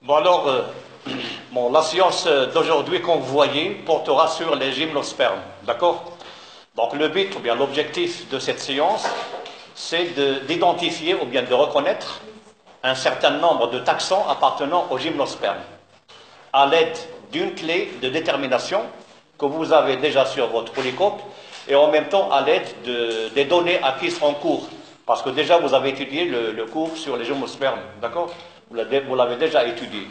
Bon alors, la séance d'aujourd'hui qu'on vous voyez portera sur les gymnospermes, d'accord? Donc le but ou bien l'objectif de cette séance, c'est d'identifier ou bien de reconnaître un certain nombre de taxons appartenant aux gymnospermes à l'aide d'une clé de détermination que vous avez déjà sur votre polycope et en même temps à l'aide des données acquises en cours. Parce que déjà vous avez étudié le cours sur les gymnospermes, d'accord? Vous l'avez déjà étudié.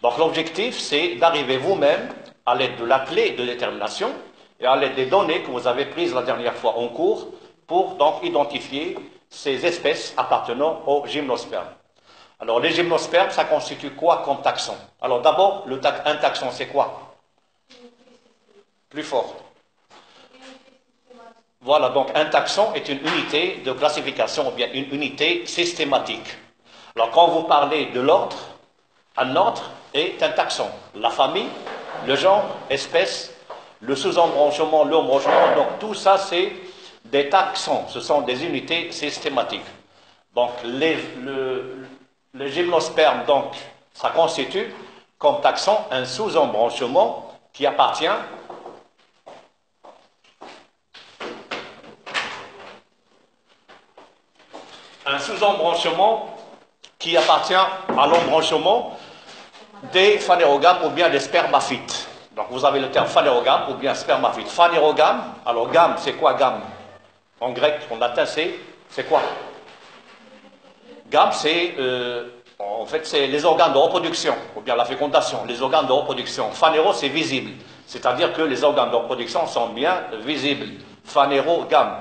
Donc l'objectif, c'est d'arriver vous-même à l'aide de la clé de détermination et à l'aide des données que vous avez prises la dernière fois en cours pour donc identifier ces espèces appartenant aux gymnospermes. Alors les gymnospermes, ça constitue quoi comme taxon? Alors d'abord, un taxon, c'est quoi? Plus fort. Voilà, donc un taxon est une unité de classification ou bien une unité systématique. Alors quand vous parlez de l'ordre, un ordre est un taxon. La famille, le genre, espèce, le sous-embranchement, l'embranchement, donc tout ça c'est des taxons, ce sont des unités systématiques. Donc les gymnospermes, donc, ça constitue comme taxon un sous-embranchement qui appartient à l'embranchement des phanérogames ou bien des spermaphytes. Donc vous avez le terme phanérogame ou bien spermaphyte. Phanérogame, alors gamme, c'est quoi gamme? En grec, en latin, c'est quoi? Gamme, en fait, c'est les organes de reproduction, ou bien la fécondation, les organes de reproduction. Phanéro, c'est visible, c'est-à-dire que les organes de reproduction sont bien visibles. Phanérogame.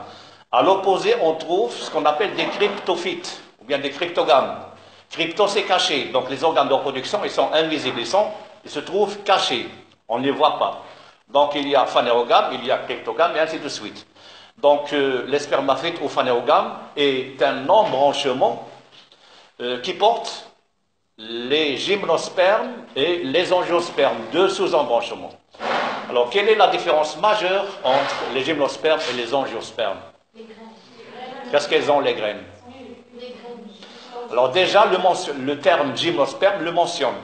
À l'opposé, on trouve ce qu'on appelle des cryptophytes, ou bien des cryptogames. Crypto, c'est caché, donc les organes de reproduction, ils sont invisibles, ils se trouvent cachés, on ne les voit pas. Donc il y a phanérogame, il y a cryptogame, et ainsi de suite. Donc les spermaphytes ou phanérogame est un embranchement qui porte les gymnospermes et les angiospermes, deux sous-embranchements. Alors, quelle est la différence majeure entre les gymnospermes et les angiospermes? Qu'est-ce qu'elles ont, les graines? Alors déjà, le terme gymnosperme le mentionne.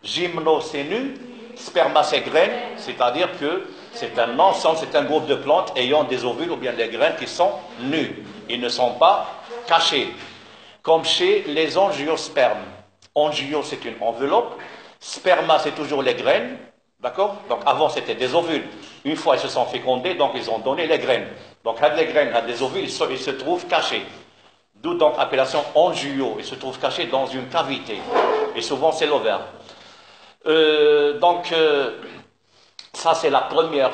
Gymno, c'est nu, sperma, c'est graine, c'est-à-dire que c'est un ensemble, c'est un groupe de plantes ayant des ovules ou bien des graines qui sont nus. Ils ne sont pas cachés. Comme chez les angiospermes. Angio, c'est une enveloppe. Sperma, c'est toujours les graines. D'accord? Donc avant, c'était des ovules. Une fois, ils se sont fécondés, donc ils ont donné les graines. Donc, les graines, des ovules, ils se trouvent cachés. D'où donc l'appellation angio. Ils se trouvent cachés dans une cavité. Et souvent, c'est l'ovaire. Ça, c'est la première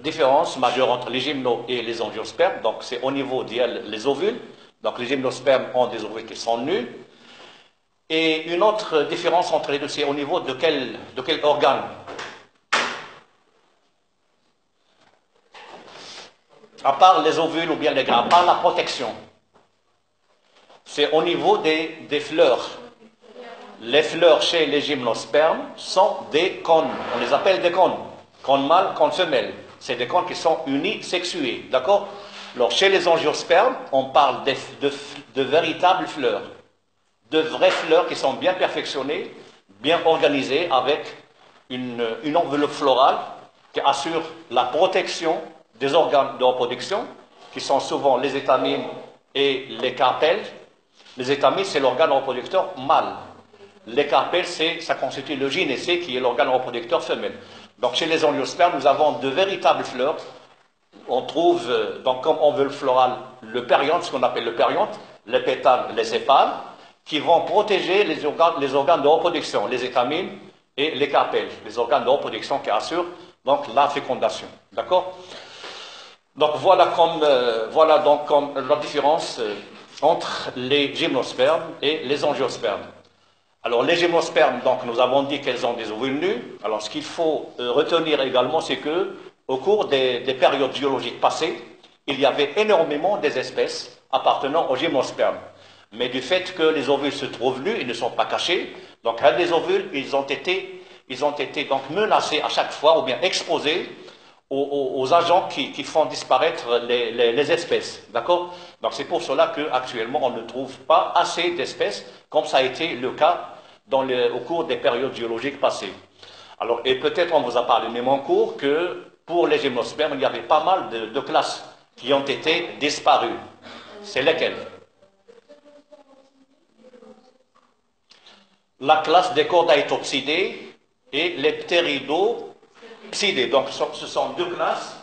différence majeure entre les gymnos et les angiospermes. Donc, c'est au niveau des ovules. Donc les gymnospermes ont des ovules qui sont nus. Et une autre différence entre les deux, c'est au niveau de quel organe? À part les ovules ou bien les grains, à part la protection. C'est au niveau des fleurs. Les fleurs chez les gymnospermes sont des cônes. On les appelle des cônes. Cône mâle, cône femelle. C'est des cônes qui sont unisexués. D'accord? Alors, chez les angiospermes, on parle de véritables fleurs, de vraies fleurs qui sont bien perfectionnées, bien organisées, avec une enveloppe florale qui assure la protection des organes de reproduction, qui sont souvent les étamines et les carpelles. Les étamines, c'est l'organe reproducteur mâle. Les carpelles, ça constitue le gynécée, qui est l'organe reproducteur femelle. Donc, chez les angiospermes, nous avons de véritables fleurs. On trouve, donc, comme enveloppe florale, le périanthe, ce qu'on appelle le périanthe, les pétales, les sépales, qui vont protéger les organes de reproduction, les étamines et les carpelles, les organes de reproduction qui assurent donc la fécondation. D'accord? Donc voilà comme la différence entre les gymnospermes et les angiospermes. Alors les gymnospermes, donc nous avons dit qu'elles ont des ovules nus. Alors ce qu'il faut retenir également, c'est que au cours des périodes géologiques passées, il y avait énormément des espèces appartenant aux gymnospermes. Mais du fait que les ovules se trouvent nus, ils ne sont pas cachés, donc les ovules, ils ont été donc menacés à chaque fois, ou bien exposés aux agents qui font disparaître les espèces. D'accord? Donc c'est pour cela qu'actuellement, on ne trouve pas assez d'espèces, comme ça a été le cas au cours des périodes géologiques passées. Alors, et peut-être on vous a parlé même en cours que pour les gymnospermes, il y avait pas mal de classes qui ont été disparues. C'est lesquelles? La classe des chordaitopsidés et les ptéridopsidés. Donc, ce sont deux classes.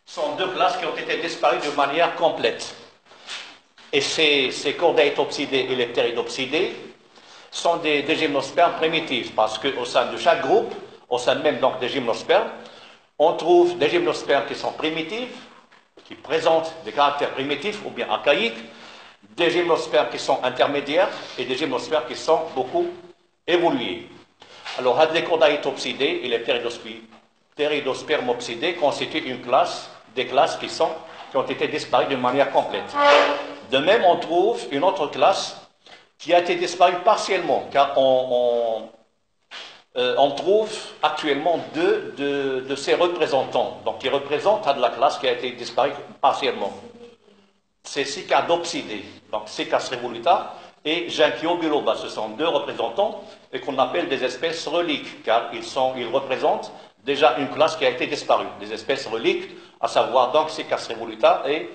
Sont deux classes qui ont été disparues de manière complète. Et ces chordaitopsidés et les ptéridopsidés sont des gymnospermes primitifs, parce qu'au sein de chaque groupe, au sein même donc des gymnospermes, on trouve des gymnospermes qui sont primitifs, qui présentent des caractères primitifs ou bien archaïques, des gymnospermes qui sont intermédiaires et des gymnospermes qui sont beaucoup évolués. Alors, les chordaitopsidés et les ptéridospermopsidés constituent une classe, des classes qui ont été disparues de manière complète. De même, on trouve une autre classe qui a été disparue partiellement, car on trouve actuellement deux de ces représentants, donc qui représentent la classe qui a été disparue partiellement. C'est Cicadopsidés, donc Cicas revoluta et Ginkgo biloba. Ce sont deux représentants et qu'on appelle des espèces reliques, car ils représentent déjà une classe qui a été disparue, des espèces reliques, à savoir donc Cicas revoluta et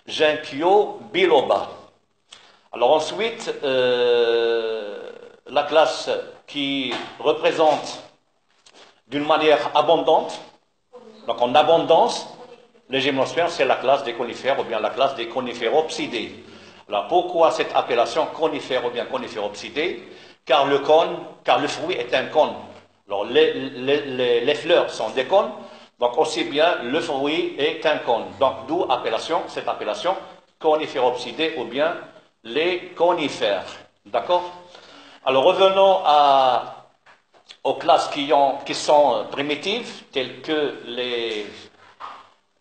Ginkgo biloba. Alors ensuite, la classe qui représente d'une manière abondante, donc en abondance, les gymnospermes, c'est la classe des conifères ou bien la classe des coniféropsidés. Alors pourquoi cette appellation conifère ou bien coniféropsidés? Car le fruit est un cône. Alors les fleurs sont des cônes, donc aussi bien le fruit est un cône. Donc d'où cette appellation coniféropsidés ou bien les conifères. D'accord? Alors revenons aux classes qui sont primitives, telles que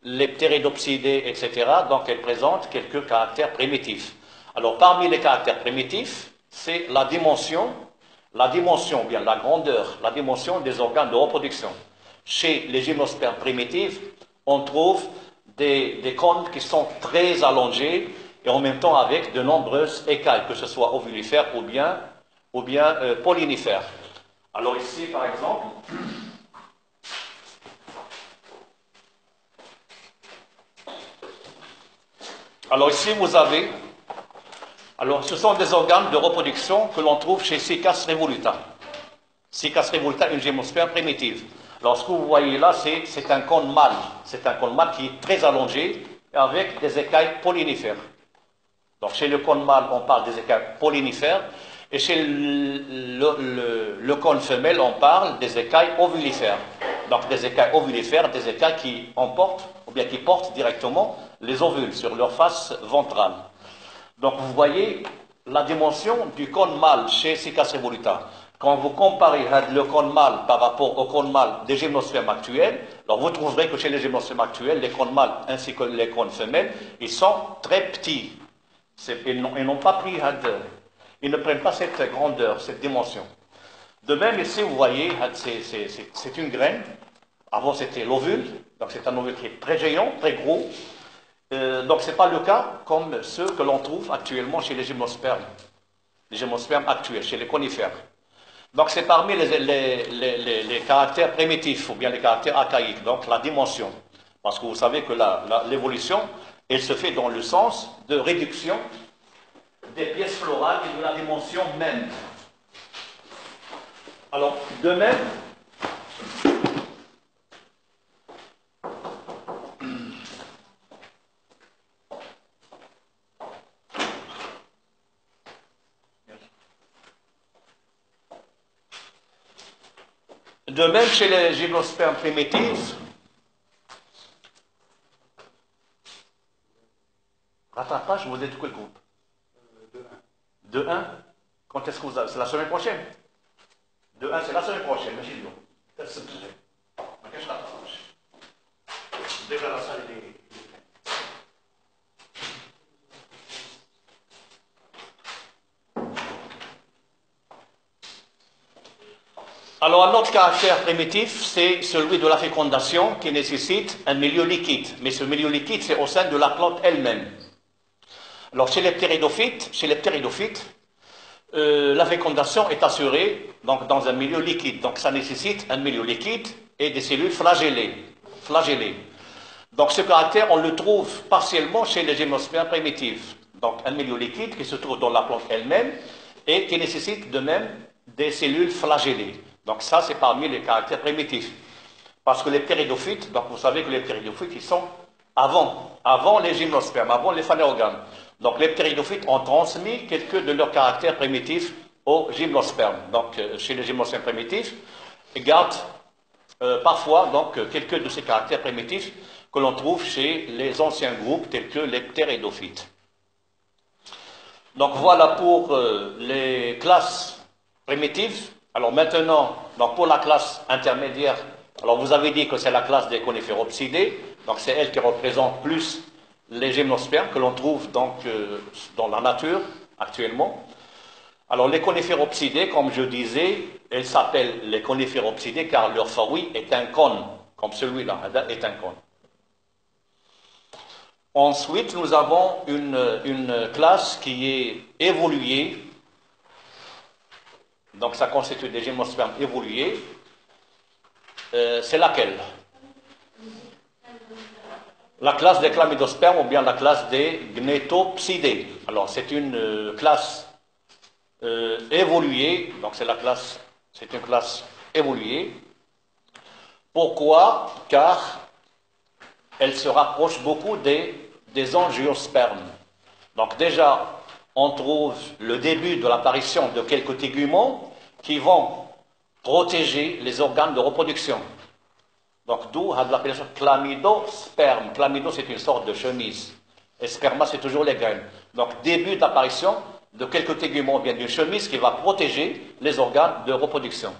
les ptéridopsidés, etc. Donc elles présentent quelques caractères primitifs. Alors parmi les caractères primitifs, c'est la dimension, bien la grandeur, la dimension des organes de reproduction. Chez les gymnospermes primitifs, on trouve des cônes qui sont très allongés et en même temps avec de nombreuses écailles, que ce soit ovulifères ou bien pollinifères. Alors ici, par exemple, vous avez, ce sont des organes de reproduction que l'on trouve chez Cicas revoluta. Cicas revoluta, une gymnosperme primitive. Alors ce que vous voyez là, c'est un cône mâle. C'est un cône mâle qui est très allongé avec des écailles pollinifères. Donc chez le cône mâle, on parle des écailles pollinifères. Et chez le cône femelle, on parle des écailles ovulifères. Donc des écailles ovulifères, des écailles qui portent directement les ovules sur leur face ventrale. Donc vous voyez la dimension du cône mâle chez Cicas revoluta. Quand vous comparez le cône mâle par rapport au cône mâle des gymnospermes actuels, alors vous trouverez que chez les gymnospermes actuels, les cônes mâles ainsi que les cônes femelles, ils sont très petits. Ils n'ont pas pris ils ne prennent pas cette grandeur, cette dimension. De même, ici, vous voyez, c'est une graine. Avant, c'était l'ovule. Donc, c'est un ovule qui est très géant, très gros. Donc, ce n'est pas le cas comme ceux que l'on trouve actuellement chez les gymnospermes. Les gymnospermes actuels, chez les conifères. Donc, c'est parmi les caractères primitifs ou bien les caractères archaïques. Donc, la dimension. Parce que vous savez que l'évolution, elle se fait dans le sens de réduction des pièces florales et de la dimension même. Alors, de même, chez les gymnospermes primitifs, rattrapage, vous êtes quel groupe? De 1. Quand est-ce que vous avez? C'est la semaine prochaine. De 1, c'est la semaine prochaine. Déjà la salle est... Alors, un autre caractère primitif, c'est celui de la fécondation qui nécessite un milieu liquide. Mais ce milieu liquide, c'est au sein de la plante elle-même. Alors, chez les ptéridophytes, la fécondation est assurée donc, dans un milieu liquide. Donc ça nécessite un milieu liquide et des cellules flagellées. Donc ce caractère, on le trouve partiellement chez les gymnospermes primitifs. Donc un milieu liquide qui se trouve dans la plante elle-même et qui nécessite de même des cellules flagellées. Donc ça, c'est parmi les caractères primitifs. Parce que les ptéridophytes, donc vous savez que les ptéridophytes, ils sont avant les gymnospermes, avant les phanérogames. Donc les ptéridophytes ont transmis quelques de leurs caractères primitifs aux gymnospermes. Donc chez les gymnospermes primitifs, ils gardent parfois donc, quelques de ces caractères primitifs que l'on trouve chez les anciens groupes tels que les ptéridophytes. Donc voilà pour les classes primitives. Alors maintenant, donc pour la classe intermédiaire, alors vous avez dit que c'est la classe des coniféropsidés, donc c'est elle qui représente plus les gymnospermes que l'on trouve donc dans la nature actuellement. Alors les coniféropsidés, comme je disais, elles s'appellent les coniféropsidés car leur fruit est un cône, comme celui-là est un cône. Ensuite, nous avons une classe qui est évoluée. Donc ça constitue des gymnospermes évolués. C'est laquelle? La classe des chlamydospermes ou bien la classe des gnetopsidés. Alors c'est une classe évoluée, donc c'est une classe évoluée. Pourquoi? Car elle se rapproche beaucoup des angiospermes. Donc déjà, on trouve le début de l'apparition de quelques téguments qui vont protéger les organes de reproduction. Donc d'où l'appellation chlamydosperme. Chlamydo, c'est une sorte de chemise. Et sperma, c'est toujours les graines. Donc début d'apparition de quelques téguments, bien d'une chemise qui va protéger les organes de reproduction.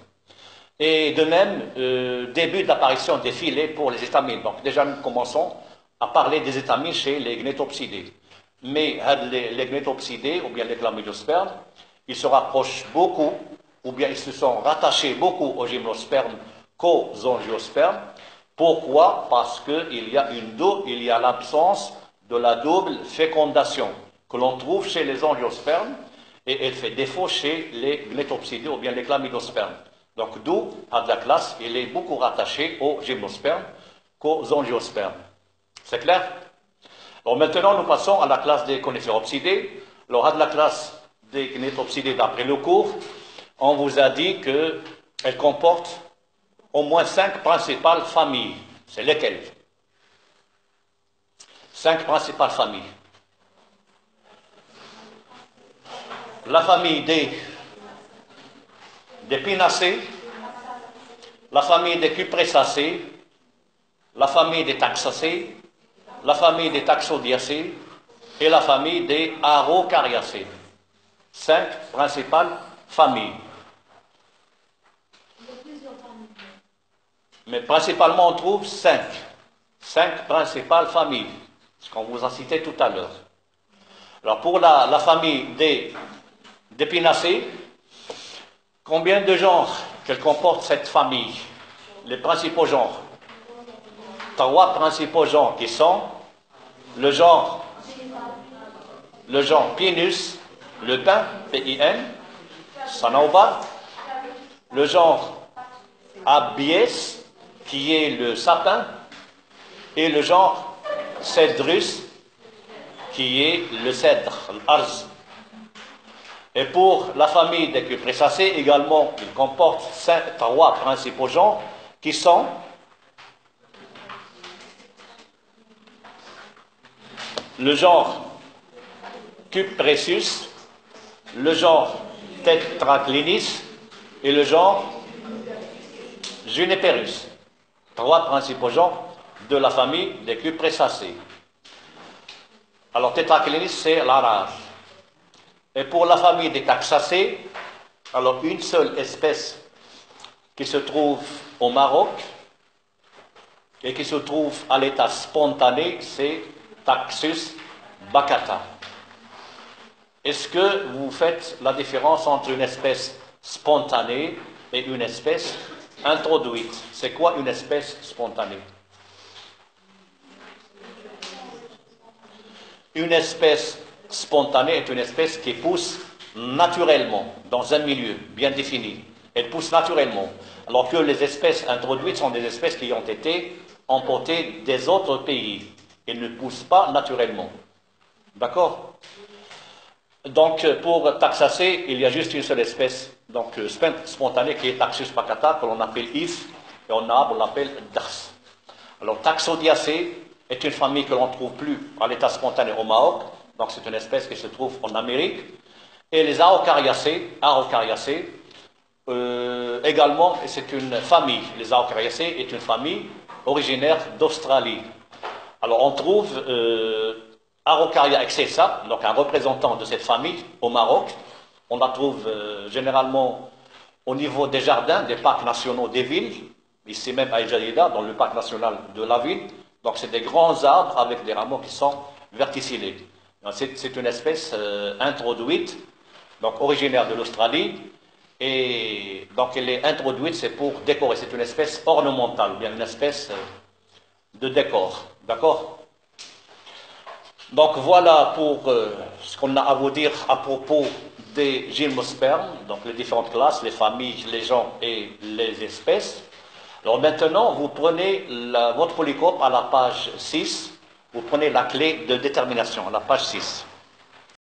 Et de même, début d'apparition des filets pour les étamines. Donc déjà, nous commençons à parler des étamines chez les gnetopsidés. Mais les gnetopsidés, ou bien les chlamydospermes, ils se rapprochent beaucoup, ou bien ils se sont rattachés beaucoup aux gymnospermes qu'aux angiospermes. Pourquoi? Parce qu'il y a l'absence de la double fécondation que l'on trouve chez les angiospermes et elle fait défaut chez les gnetopsidés ou bien les chlamydospermes. Donc d'où, à la classe, il est beaucoup rattaché aux gymnospermes qu'aux angiospermes. C'est clair? Alors maintenant, nous passons à la classe des coniféropsidés. Alors à la classe des gnetopsidés d'après le cours, on vous a dit qu'elle comporte au moins 5 principales familles. C'est lesquelles? 5 principales familles. La famille des pinacées, la famille des cupressacées, la famille des taxacées, la famille des taxodiacées et la famille des araucariacées. 5 principales familles. Mais principalement, on trouve 5 principales familles, ce qu'on vous a cité tout à l'heure. Alors pour la famille des pinacées, combien de genres qu'elle comporte cette famille? Les principaux genres. 3 principaux genres qui sont le genre Pinus, le pin, P-I-N, Sanoba, le genre Abies, qui est le sapin, et le genre Cedrus, qui est le cèdre, l'arz. Et pour la famille des cupressacées, également, il comporte 3 principaux genres, qui sont le genre Cupressus, le genre Tetraclinis et le genre Juniperus. 3 principaux genres de la famille des cupressacées. Alors Tetraclinis, c'est la rare. Et pour la famille des taxacées, alors une seule espèce qui se trouve au Maroc et qui se trouve à l'état spontané, c'est Taxus baccata. Est-ce que vous faites la différence entre une espèce spontanée et une espèce introduite? C'est quoi une espèce spontanée? Une espèce spontanée est une espèce qui pousse naturellement dans un milieu bien défini. Elles poussent naturellement. Alors que les espèces introduites sont des espèces qui ont été importées des autres pays. Elles ne poussent pas naturellement. D'accord? Donc, pour Taxacées, il y a juste une seule espèce, donc spontanée, qui est Taxus baccata, que l'on appelle if, et en arabe, on l'appelle dars. Alors, Taxodiacées est une famille que l'on ne trouve plus à l'état spontané au Maroc, donc c'est une espèce qui se trouve en Amérique. Et les Araucariacées, également, c'est une famille. Les Araucariacées est une famille originaire d'Australie. Alors, on trouve Araucaria excessa, donc un représentant de cette famille au Maroc. On la trouve généralement au niveau des jardins, des parcs nationaux des villes, ici même à El Jadida, dans le parc national de la ville. Donc c'est des grands arbres avec des rameaux qui sont verticillés. C'est une espèce introduite, donc originaire de l'Australie, et donc elle est introduite, c'est pour décorer, c'est une espèce ornementale, ou bien une espèce de décor, d'accord? Donc voilà pour ce qu'on a à vous dire à propos des gymnospermes, donc les différentes classes, les familles, les genres et les espèces. Alors maintenant, vous prenez votre polycope à la page 6, vous prenez la clé de détermination à la page 6.